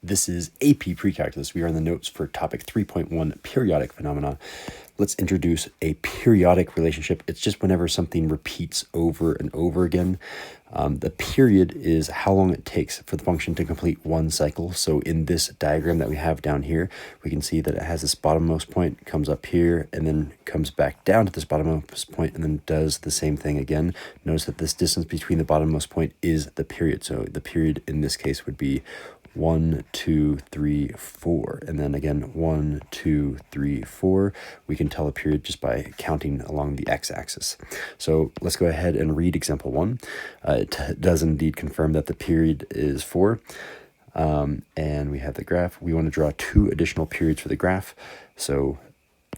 This is AP Precalculus. We are in the notes for topic 3.1, periodic phenomena. Let's introduce a periodic relationship. It's just whenever something repeats over and over again. The period is how long it takes for the function to complete one cycle. So in this diagram that we have down here, we can see that it has this bottommost point, comes up here, and then comes back down to this bottommost point, and then does the same thing again. Notice that this distance between the bottommost point is the period. So the period in this case would be 1, 2, 3, 4, and then again 1, 2, 3, 4. We can tell a period just by counting along the x-axis. So let's go ahead and read example 1. It does indeed confirm that the period is 4, and we have the graph. We want to draw 2 additional periods for the graph. So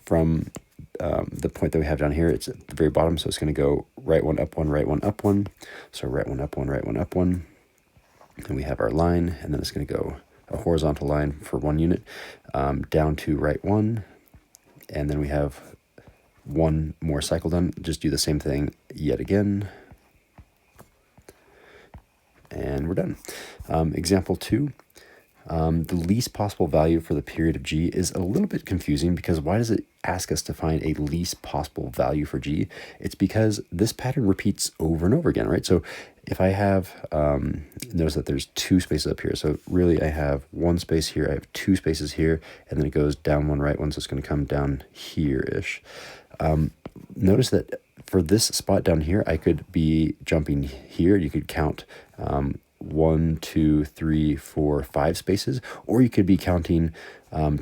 from the point that we have down here, it's at the very bottom, so it's going to go right one, up one, right one, up one. So right one, up one, right one, up one. And we have our line, and then it's going to go a horizontal line for 1 unit down to right 1, and then we have 1 more cycle done. Just do the same thing yet again, and we're done. Example 2. The least possible value for the period of G is a little bit confusing because why does it ask us to find a least possible value for G? It's because this pattern repeats over and over again, right? So if I have, notice that there's 2 spaces up here. So really I have 1 space here, I have 2 spaces here, and then it goes down 1, right 1, so it's going to come down here-ish. Notice that for this spot down here, I could be jumping here. You could count 1, 2, 3, 4, 5 spaces, or you could be counting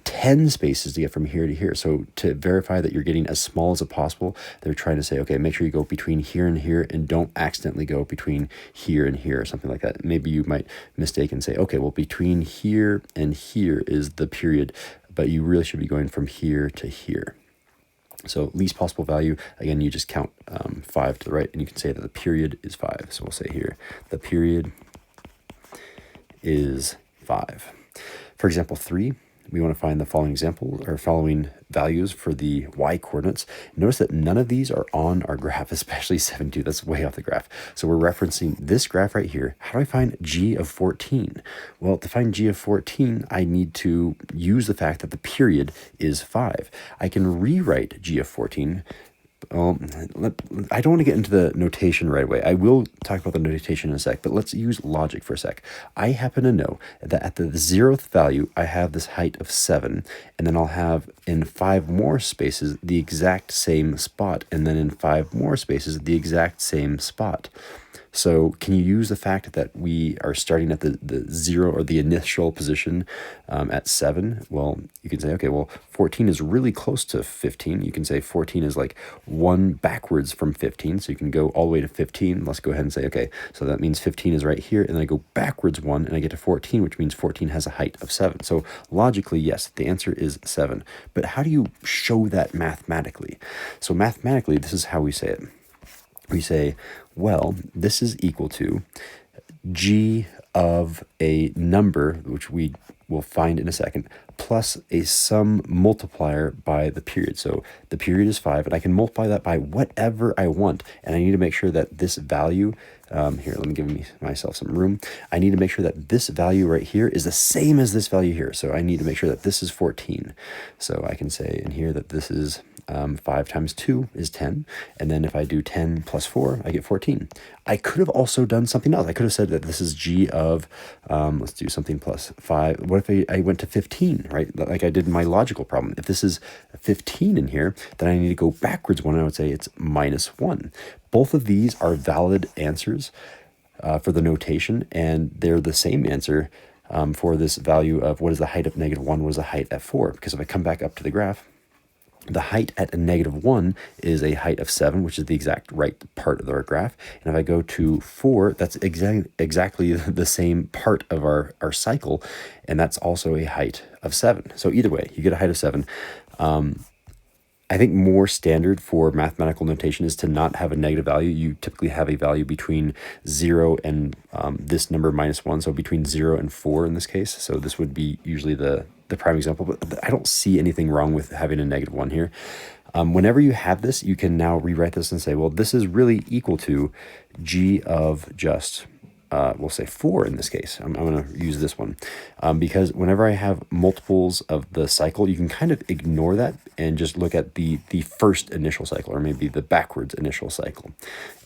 10 spaces to get from here to here. So to verify that you're getting as small as possible, they're trying to say, okay, make sure you go between here and here and don't accidentally go between here and here or something like that. Maybe you might mistake and say, okay, well, between here and here is the period, but you really should be going from here to here. So least possible value, again, you just count 5 to the right, and you can say that the period is 5. So we'll say here, the period is 5. For example 3, we want to find the following example or following values for the y coordinates. Notice that none of these are on our graph, especially 7, 2. That's way off the graph. So we're referencing this graph right here. How do I find g of 14? Well, to find g of 14, I need to use the fact that the period is 5. I can rewrite g of 14. I don't want to get into the notation right away. I will talk about the notation in a sec, but let's use logic for a sec. I happen to know that at the 0th value, I have this height of 7, and then I'll have in 5 more spaces the exact same spot, and then in 5 more spaces the exact same spot. So can you use the fact that we are starting at the 0 or the initial position at 7? Well, you can say, okay, well, 14 is really close to 15. You can say 14 is like 1 backwards from 15. So you can go all the way to 15. Let's go ahead and say, okay, so that means 15 is right here. And then I go backwards 1 and I get to 14, which means 14 has a height of 7. So logically, yes, the answer is 7. But how do you show that mathematically? So mathematically, this is how we say it. We say, well, this is equal to g of a number, which we will find in a second, plus a sum multiplier by the period. So the period is 5, and I can multiply that by whatever I want. And I need to make sure that this value, here, let me give myself some room. I need to make sure that this value right here is the same as this value here. So I need to make sure that this is 14. So I can say in here that this is 5 times 2 is 10. And then if I do 10 plus 4, I get 14. I could have also done something else. I could have said that this is g of, let's do something plus 5. What if I went to 15, right? Like I did in my logical problem. If this is 15 in here, then I need to go backwards 1. I would say it's minus 1. Both of these are valid answers for the notation, and they're the same answer for this value of what is the height of -1, what is the height at 4. Because if I come back up to the graph, the height at a -1 is a height of 7, which is the exact right part of our graph. And if I go to 4, that's exactly the same part of our cycle, and that's also a height of 7. So either way, you get a height of 7. I think more standard for mathematical notation is to not have a negative value. You typically have a value between 0 and this number -1, so between 0 and 4 in this case. So this would be usually the prime example, but I don't see anything wrong with having a -1 here. Whenever you have this, you can now rewrite this and say, well, this is really equal to g of just we'll say 4 in this case. I'm going to use this one because whenever I have multiples of the cycle, you can kind of ignore that and just look at the first initial cycle, or maybe the backwards initial cycle.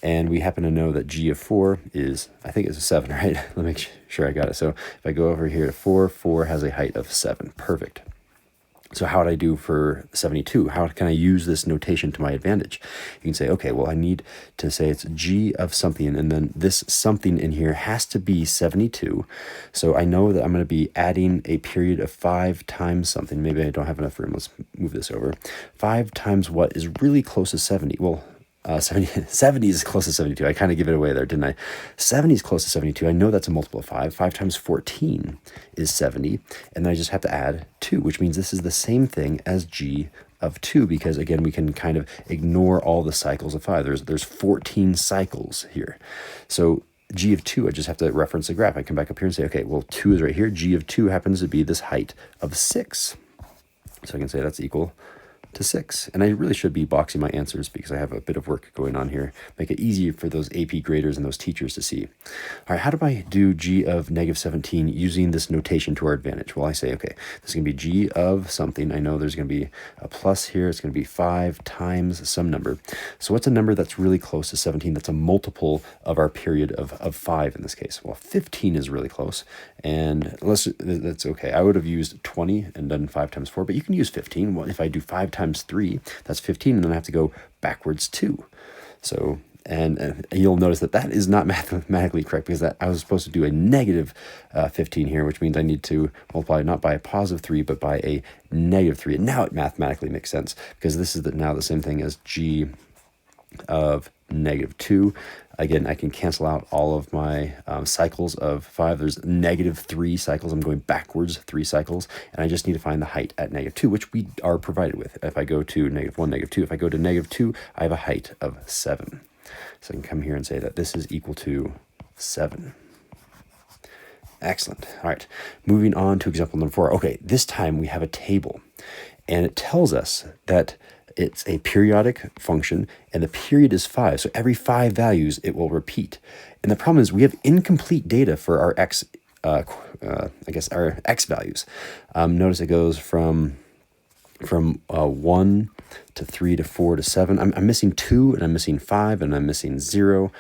And we happen to know that g of 4 is, I think it's a 7, right? Let me make sure I got it. So if I go over here to 4, 4 has a height of 7. Perfect. So how would I do for 72? How can I use this notation to my advantage? You can say, okay, well, I need to say it's g of something, and then this something in here has to be 72. So I know that I'm going to be adding a period of 5 times something. Maybe I don't have enough room. Let's move this over. 5 times what is really close to 70? Well, 70 is close to 72. I kind of give it away there, didn't I? 70 is close to 72. I know that's a multiple of 5. 5 times 14 is 70. And then I just have to add 2, which means this is the same thing as g of 2, because again, we can kind of ignore all the cycles of 5. There's 14 cycles here. So g of 2, I just have to reference the graph. I come back up here and say, okay, well, 2 is right here. G of 2 happens to be this height of 6. So I can say that's equal to 6. And I really should be boxing my answers because I have a bit of work going on here. Make it easier for those AP graders and those teachers to see. All right, how do I do g of negative 17 using this notation to our advantage? Well, I say, okay, this is going to be g of something. I know there's going to be a plus here. It's going to be 5 times some number. So what's a number that's really close to 17 that's a multiple of our period of 5 in this case? Well, 15 is really close. And that's okay. I would have used 20 and done 5 times 4, but you can use 15. Well, if I do 5 times 3, that's 15, and then I have to go backwards 2. So, and you'll notice that that is not mathematically correct, because I was supposed to do a negative 15 here, which means I need to multiply not by a positive 3, but by a negative 3. And now it mathematically makes sense, because this is now the same thing as g of negative 2. Again, I can cancel out all of my cycles of 5. There's negative 3 cycles. I'm going backwards 3 cycles, and I just need to find the height at negative 2, which we are provided with. If I go to negative 1, negative 2, if I go to negative 2, I have a height of 7. So I can come here and say that this is equal to 7. Excellent. All right, moving on to example number 4. Okay, this time we have a table, and it tells us that it's a periodic function, and the period is 5. So every 5 values, it will repeat. And the problem is we have incomplete data for our x, I guess our x values. Notice it goes from 1 to 3 to 4 to 7. I'm missing 2, and I'm missing 5, and I'm missing 0.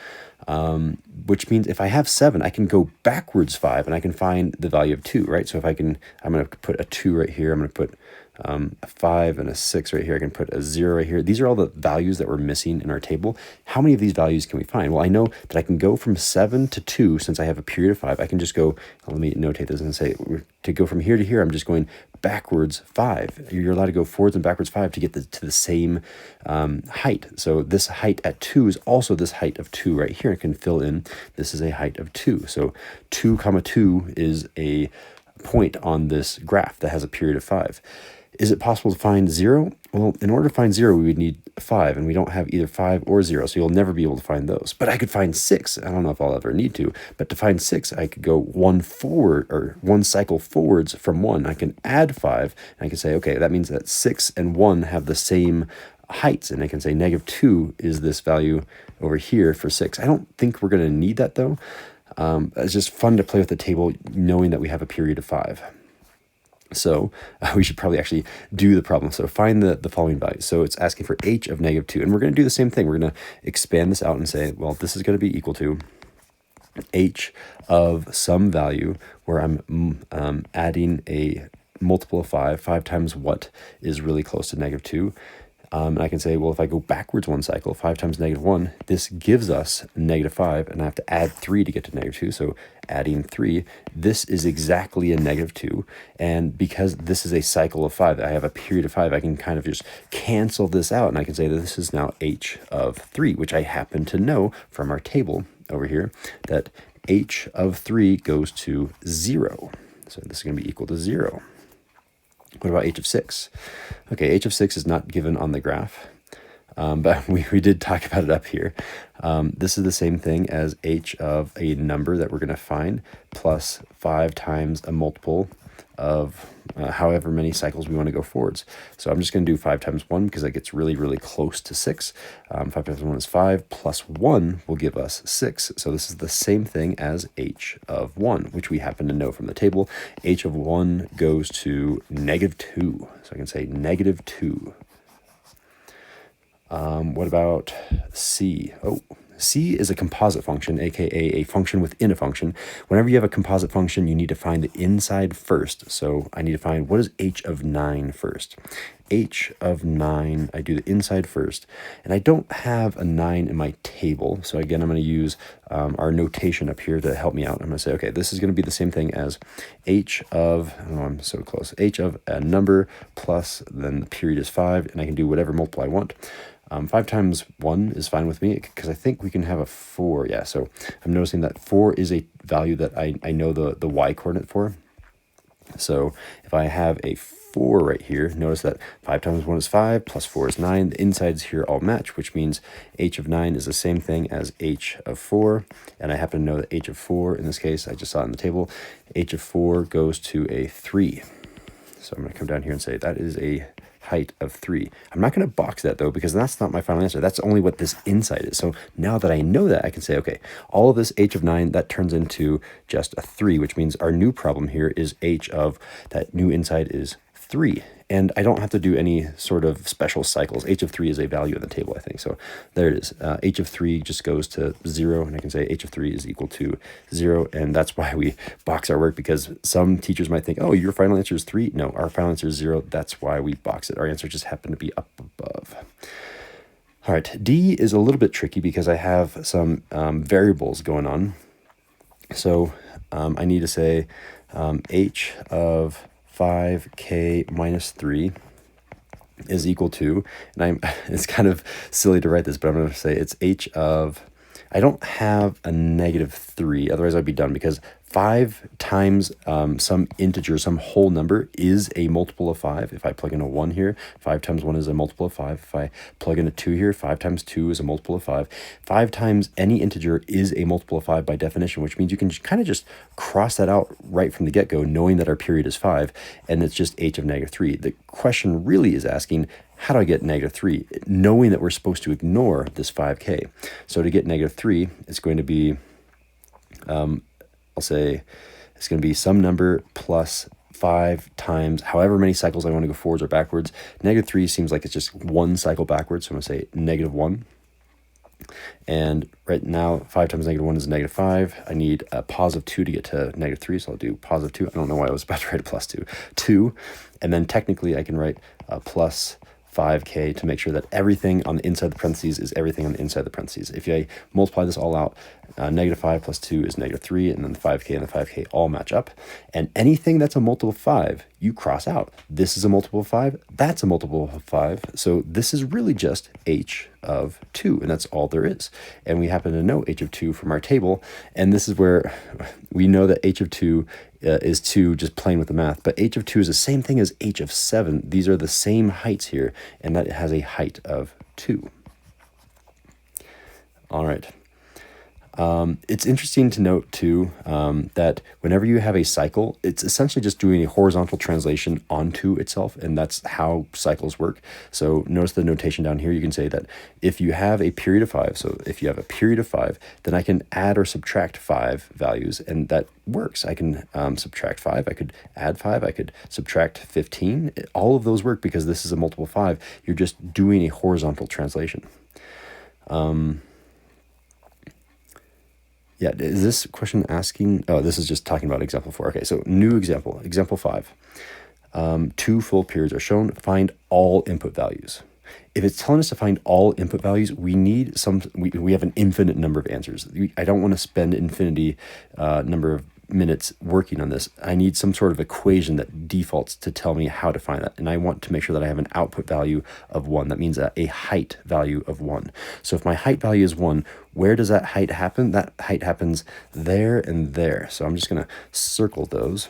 Which means if I have 7, I can go backwards 5, and I can find the value of 2, right? So if I'm going to put a 2 right here. I'm going to put a 5 and a 6 right here. I can put a 0 right here. These are all the values that we're missing in our table. How many of these values can we find? Well, I know that I can go from 7 to 2 since I have a period of 5. I can just go, let me notate this and say, to go from here to here, I'm just going backwards 5. You're allowed to go forwards and backwards 5 to get to the same height. So this height at 2 is also this height of 2 right here. I can fill in, this is a height of 2. So 2 comma 2 is a point on this graph that has a period of 5. Is it possible to find 0? Well, in order to find 0, we would need 5, and we don't have either 5 or 0, so you'll never be able to find those. But I could find 6. I don't know if I'll ever need to, but to find 6, I could go one cycle forwards from 1. I can add 5, and I can say, okay, that means that 6 and 1 have the same heights, and I can say negative 2 is this value over here for 6. I don't think we're going to need that, though. It's just fun to play with the table knowing that we have a period of 5. So we should probably actually do the problem. So find the following values. So it's asking for h of negative 2. And we're going to do the same thing. We're going to expand this out and say, well, this is going to be equal to h of some value where I'm adding a multiple of 5. 5 times what is really close to negative 2. And I can say, well, if I go backwards 1 cycle, 5 times negative 1, this gives us negative 5, and I have to add 3 to get to negative 2. So adding 3, this is exactly a negative 2. And because this is a cycle of 5, I have a period of 5, I can kind of just cancel this out, and I can say that this is now h of 3, which I happen to know from our table over here that h of 3 goes to 0. So this is going to be equal to 0. What about h of 6? Okay, h of 6 is not given on the graph, but we did talk about it up here. This is the same thing as h of a number that we're going to find plus 5 times a multiple of however many cycles we want to go forwards. So I'm just going to do 5 times 1 because that gets really, really close to 6. 5 times 1 is 5, plus 1 will give us 6. So this is the same thing as h of 1, which we happen to know from the table. H of 1 goes to -2. So I can say -2. What about C? Oh, C is a composite function, aka a function within a function. Whenever you have a composite function, you need to find the inside first. So I need to find what is h of 9 first. H of 9, I do the inside first, and I don't have a 9 in my table. So again, I'm going to use our notation up here to help me out. I'm going to say, okay, this is going to be the same thing as h of, oh, I'm so close, h of a number plus, then the period is 5, and I can do whatever multiple I want. 5 times 1 is fine with me because I think we can have a 4. Yeah, so I'm noticing that 4 is a value that I know the y coordinate for. So if I have a 4 right here, notice that 5 times 1 is 5, plus 4 is 9. The insides here all match, which means h of 9 is the same thing as h of 4. And I happen to know that h of 4, in this case, I just saw it in the table, h of 4 goes to a 3. So I'm going to come down here and say that is a height of 3. I'm not going to box that though, because that's not my final answer. That's only what this inside is. So now that I know that, I can say, okay, all of this h of 9, that turns into just a 3, which means our new problem here is h of that new inside is 3. And I don't have to do any sort of special cycles. H of 3 is a value in the table, I think. So there it is. H of 3 just goes to 0, and I can say h of 3 is equal to 0. And that's why we box our work, because some teachers might think, oh, your final answer is 3. No, our final answer is 0. That's why we box it. Our answer just happened to be up above. All right, D is a little bit tricky because I have some variables going on. So I need to say h of 5k minus 3 is equal to, and it's kind of silly to write this, but I'm going to say it's h of, I don't have a -3, otherwise I'd be done, because 5 times some integer, some whole number is a multiple of 5. If I plug in a 1 here, 5 times 1 is a multiple of 5. If I plug in a 2 here, 5 times 2 is a multiple of 5. 5 times any integer is a multiple of 5 by definition, which means you can kind of just cross that out right from the get-go, knowing that our period is 5, and it's just h of -3. The question really is asking, how do I get -3? Knowing that we're supposed to ignore this 5k. So to get -3, it's going to be, I'll say it's going to be some number plus 5 times however many cycles I want to go forwards or backwards. -3 seems like it's just one cycle backwards, so I'm going to say -1. And right now, 5 times -1 is -5. I need a positive 2 to get to -3, so I'll do positive 2. I don't know why I was about to write a plus 2. 2, and then technically I can write plus 5k to make sure that everything on the inside of the parentheses is everything on the inside of the parentheses. If I multiply this all out, -5 plus 2 is -3, and then the 5k and the 5k all match up. And anything that's a multiple of 5, you cross out. This is a multiple of 5, that's a multiple of 5. So this is really just h of 2, and that's all there is. And we happen to know h of 2 from our table, and this is where we know that h of 2 is 2, just playing with the math, but h of 2 is the same thing as h of 7. These are the same heights here, and that has a height of 2. All right. It's interesting to note too that whenever you have a cycle, it's essentially just doing a horizontal translation onto itself, and that's how cycles work. So notice the notation down here. You can say that if you have a period of 5, so if you have a period of 5, then I can add or subtract 5 values, and that works. I can subtract 5, I could add 5, I could subtract 15. All of those work because this is a multiple of 5. You're just doing a horizontal translation. Yeah, is this question asking? Oh, this is just talking about example 4. Okay, so new example, example 5. 2 full periods are shown. Find all input values. If it's telling us to find all input values, we need we have an infinite number of answers. I don't want to spend infinity number of minutes working on this. I need some sort of equation that defaults to tell me how to find that. And I want to make sure that I have an output value of 1. That means a height value of 1. So if my height value is 1, where does that height happen? That height happens there and there. So I'm just going to circle those.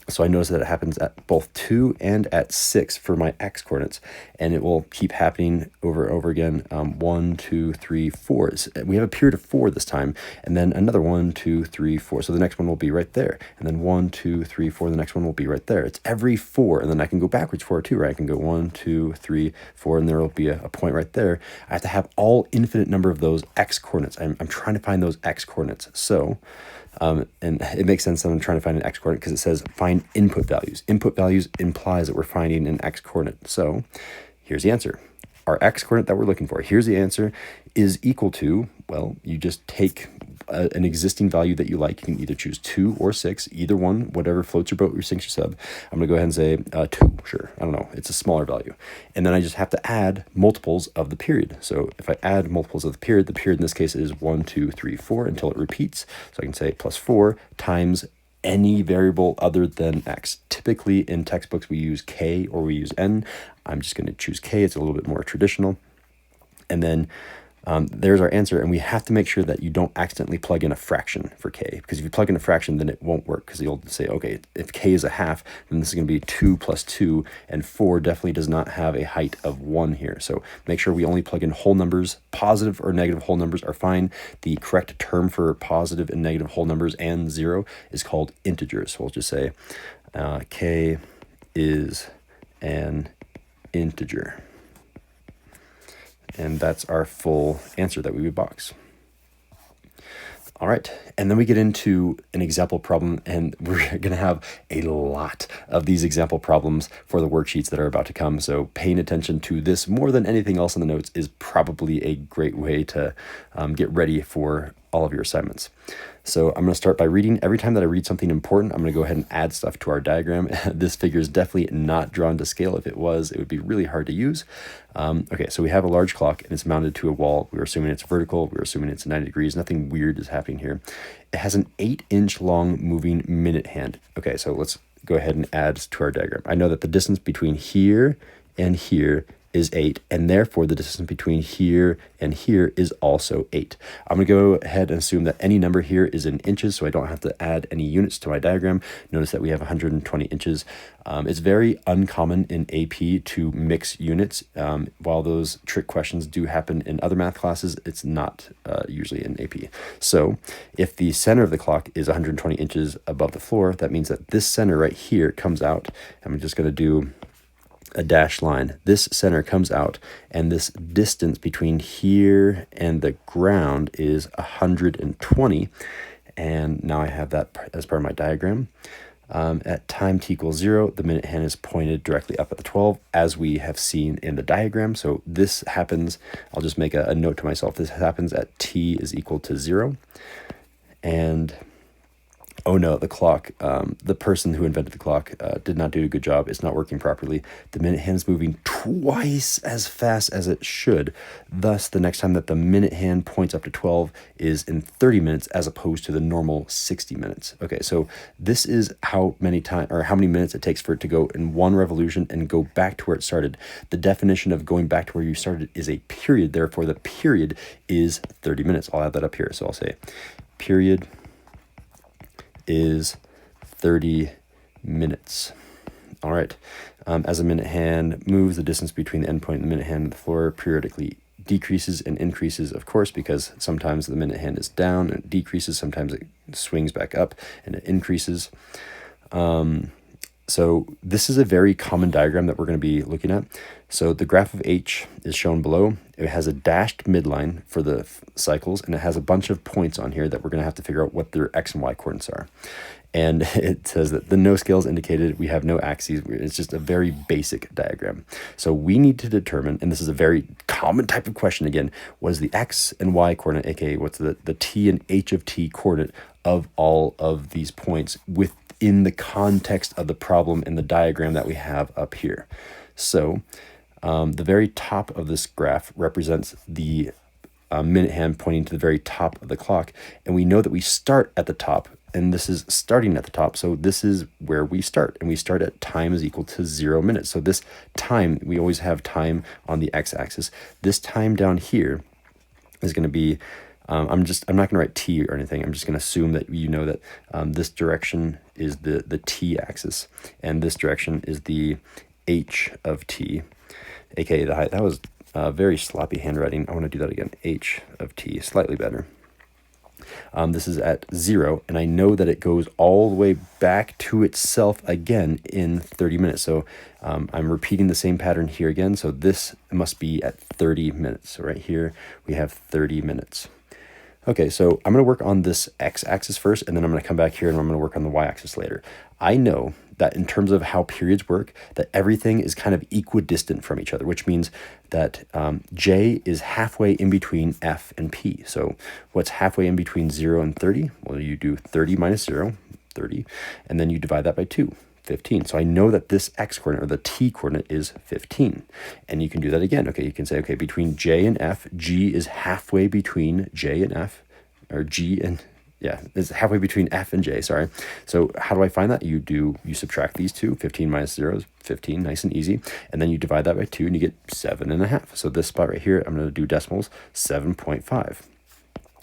So I notice that it happens at both 2 and at 6 for my x coordinates, and it will keep happening over and over again. 1, 2, 3, 4. We have a period of 4 this time, and then another 1, 2, 3, 4. So the next one will be right there, and then 1, 2, 3, 4. The next one will be right there. It's every 4, and then I can go backwards 4 too, right? I can go 1, 2, 3, 4, and there will be a point right there. I have to have all infinite number of those x coordinates. I'm trying to find those x coordinates. So and it makes sense that I'm trying to find an x coordinate because it says find input values. Input values implies that we're finding an x coordinate. So here's the answer. Our x coordinate that we're looking for, here's the answer, is equal to, well, you just take an existing value that you like. You can either choose 2 or 6, either one, whatever floats your boat or sinks your sub. I'm going to go ahead and say 2, sure. I don't know. It's a smaller value. And then I just have to add multiples of the period. So if I add multiples of the period in this case is 1, 2, 3, 4 until it repeats. So I can say plus 4 times any variable other than x. Typically in textbooks we use k or we use n. I'm just going to choose k. It's a little bit more traditional. And then there's our answer, and we have to make sure that you don't accidentally plug in a fraction for k, because if you plug in a fraction, then it won't work, because you'll say, okay, if k is a half, then this is going to be 2 plus 2, and 4 definitely does not have a height of 1 here. So make sure we only plug in whole numbers. Positive or negative whole numbers are fine. The correct term for positive and negative whole numbers and 0 is called integers. So we'll just say k is an integer. And that's our full answer that we would box. All right, and then we get into an example problem, and we're going to have a lot of these example problems for the worksheets that are about to come. So paying attention to this more than anything else in the notes is probably a great way to get ready for all of your assignments. So I'm going to start by reading. Every time that I read something important, I'm going to go ahead and add stuff to our diagram. This figure is definitely not drawn to scale. If it was, it would be really hard to use. Okay, so we have a large clock, and it's mounted to a wall. We're assuming it's vertical. We're assuming it's 90 degrees. Nothing weird is happening here. It has an 8-inch long moving minute hand. Okay, so let's go ahead and add to our diagram. I know that the distance between here and here is 8, and therefore the distance between here and here is also 8. I'm going to go ahead and assume that any number here is in inches, so I don't have to add any units to my diagram. Notice that we have 120 inches. It's very uncommon in AP to mix units. While those trick questions do happen in other math classes, it's not usually in AP. So if the center of the clock is 120 inches above the floor, that means that this center right here comes out. I'm just going to do a dashed line. This center comes out, and this distance between here and the ground is 120. And now I have that as part of my diagram. At time t equals 0, the minute hand is pointed directly up at the 12, as we have seen in the diagram. So this happens, I'll just make a note to myself, this happens at t is equal to 0. And oh no, the clock, the person who invented the clock did not do a good job. It's not working properly. The minute hand is moving twice as fast as it should. Thus, the next time that the minute hand points up to 12 is in 30 minutes as opposed to the normal 60 minutes. Okay, so this is how many minutes it takes for it to go in one revolution and go back to where it started. The definition of going back to where you started is a period. Therefore, the period is 30 minutes. I'll add that up here. So I'll say period is 30 minutes. All right. As a minute hand moves, the distance between the endpoint and the minute hand and the floor periodically decreases and increases, of course, because sometimes the minute hand is down and it decreases. Sometimes it swings back up and it increases. So this is a very common diagram that we're going to be looking at. So the graph of H is shown below. It has a dashed midline for the cycles, and it has a bunch of points on here that we're going to have to figure out what their x and y coordinates are. And it says that the no scale is indicated. We have no axes. It's just a very basic diagram. So we need to determine, and this is a very common type of question again, what is the x and y coordinate, aka what's the t and h of t coordinate of all of these points within the context of the problem in the diagram that we have up here. So the very top of this graph represents the minute hand pointing to the very top of the clock. And we know that we start at the top, and this is starting at the top. So this is where we start, and we start at time is equal to 0 minutes. So this time, we always have time on the x-axis. This time down here is going to be I'm not going to write t or anything. I'm just going to assume that you know that this direction is the t-axis, and this direction is the h of t, aka the height. That was very sloppy handwriting. I want to do that again. H of t, slightly better. This is at 0, and I know that it goes all the way back to itself again in 30 minutes. So I'm repeating the same pattern here again. So this must be at 30 minutes. So right here, we have 30 minutes. Okay, so I'm going to work on this x-axis first, and then I'm going to come back here and I'm going to work on the y-axis later. I know that in terms of how periods work, that everything is kind of equidistant from each other, which means that j is halfway in between f and p. So what's halfway in between 0 and 30? Well, you do 30 minus 0, 30, and then you divide that by 2. 15. So I know that this x-coordinate, or the t-coordinate, is 15. And you can do that again. Okay, you can say, okay, between j and f, g is halfway between j and f, or g and, yeah, it's halfway between f and j, sorry. So how do I find that? You subtract these two. 15 minus 0 is 15, nice and easy. And then you divide that by 2, and you get 7.5. So this spot right here, I'm going to do decimals, 7.5.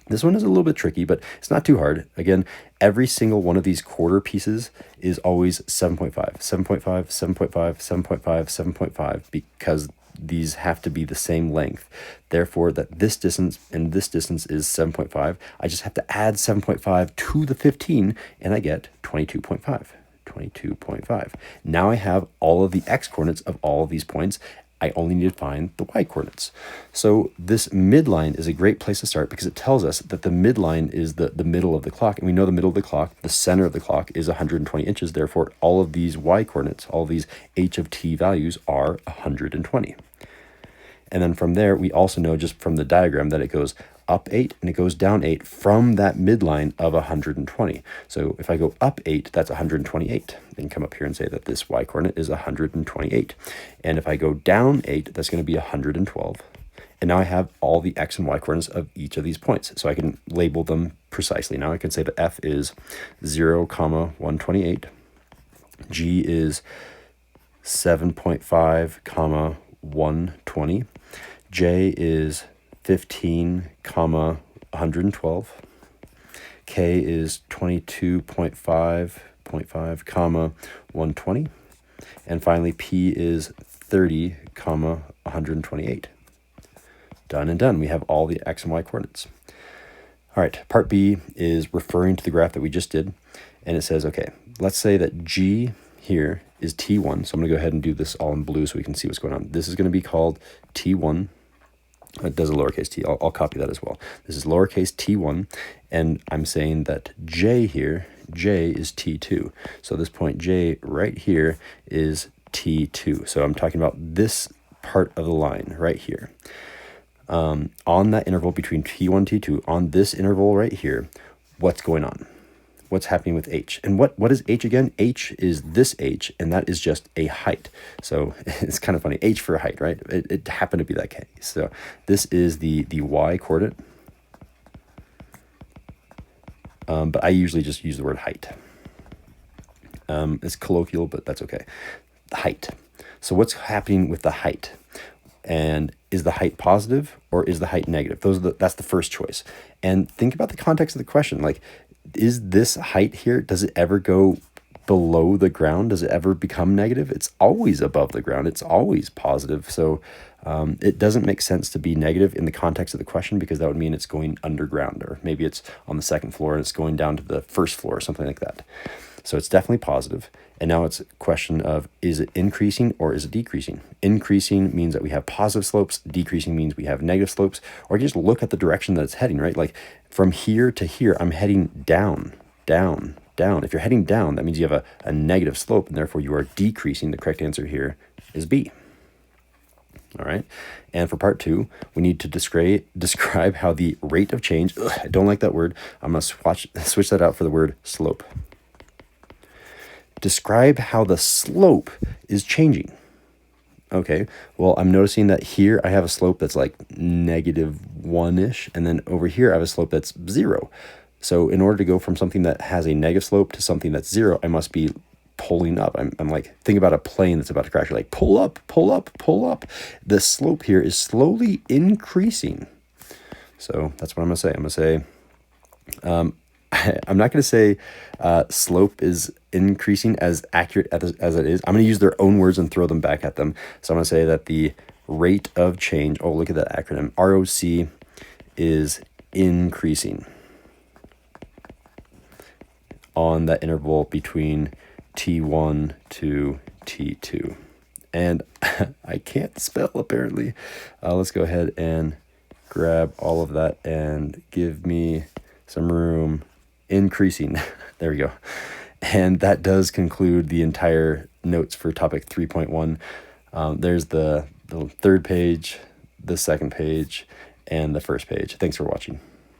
This one is a little bit tricky, but it's not too hard. Again, every single one of these quarter pieces is always 7.5, 7.5, 7.5, 7.5, 7.5, because these have to be the same length. Therefore, that this distance and this distance is 7.5. I just have to add 7.5 to the 15, and I get 22.5. 22.5. Now I have all of the x-coordinates of all of these points. I only need to find the y-coordinates. So this midline is a great place to start because it tells us that the midline is the middle of the clock. And we know the middle of the clock, the center of the clock, is 120 inches. Therefore, all of these y-coordinates, all of these h of t values are 120. And then from there, we also know just from the diagram that it goes up 8 and it goes down 8 from that midline of 120. So if I go up 8, that's 128. Then come up here and say that this y-coordinate is 128. And if I go down 8, that's going to be 112. And now I have all the x and y coordinates of each of these points. So I can label them precisely. Now I can say that f is 0, 128. G is 7.5, 120. J is 15, 112. K is 22.5, 120. And finally, P is 30, 128. Done and done. We have all the x and y coordinates. All right, part B is referring to the graph that we just did. And it says, okay, let's say that G here is T1. So I'm going to go ahead and do this all in blue so we can see what's going on. This is going to be called T1. It does a lowercase t. I'll copy that as well. This is lowercase t1, and I'm saying that j here, j is t2. So this point j right here is t2. So I'm talking about this part of the line right here. On that interval between t1 and t2, on this interval right here, what's going on? What's happening with h? And what is h again? H is this h, and that is just a height. So it's kind of funny. H for height, right? It happened to be that case. So this is the y coordinate. But I usually just use the word height. It's colloquial, but that's okay. The height. So what's happening with the height? And is the height positive or is the height negative? That's the first choice. And think about the context of the question. Like, is this height here, does it ever go below the ground? Does it ever become negative? It's always above the ground. It's always positive. So it doesn't make sense to be negative in the context of the question, because that would mean it's going underground, or maybe it's on the second floor and it's going down to the first floor or something like that. So it's definitely positive. And now it's a question of, is it increasing or is it decreasing? Increasing means that we have positive slopes. Decreasing means we have negative slopes. Or you just look at the direction that it's heading, right? Like from here to here, I'm heading down, down, down. If you're heading down, that means you have a negative slope, and therefore you are decreasing. The correct answer here is B. All right. And for part 2, we need to describe how the rate of change, I don't like that word. I'm going to switch that out for the word slope. Describe how the slope is changing. Okay, well, I'm noticing that here I have a slope that's like -1-ish, and then over here I have a slope that's 0. So in order to go from something that has a negative slope to something that's 0, I must be pulling up. I'm like, think about a plane that's about to crash. You're like, pull up, pull up, pull up. The slope here is slowly increasing. So that's what I'm going to say. I'm going to say, I'm not going to say slope is increasing as accurate as it is. I'm going to use their own words and throw them back at them. So I'm going to say that the rate of change, oh, look at that acronym, ROC is increasing on that interval between T1 to T2. And I can't spell apparently. Let's go ahead and grab all of that and give me some room. Increasing. There we go. And that does conclude the entire notes for topic 3.1. There's the third page, the second page, and the first page. Thanks for watching.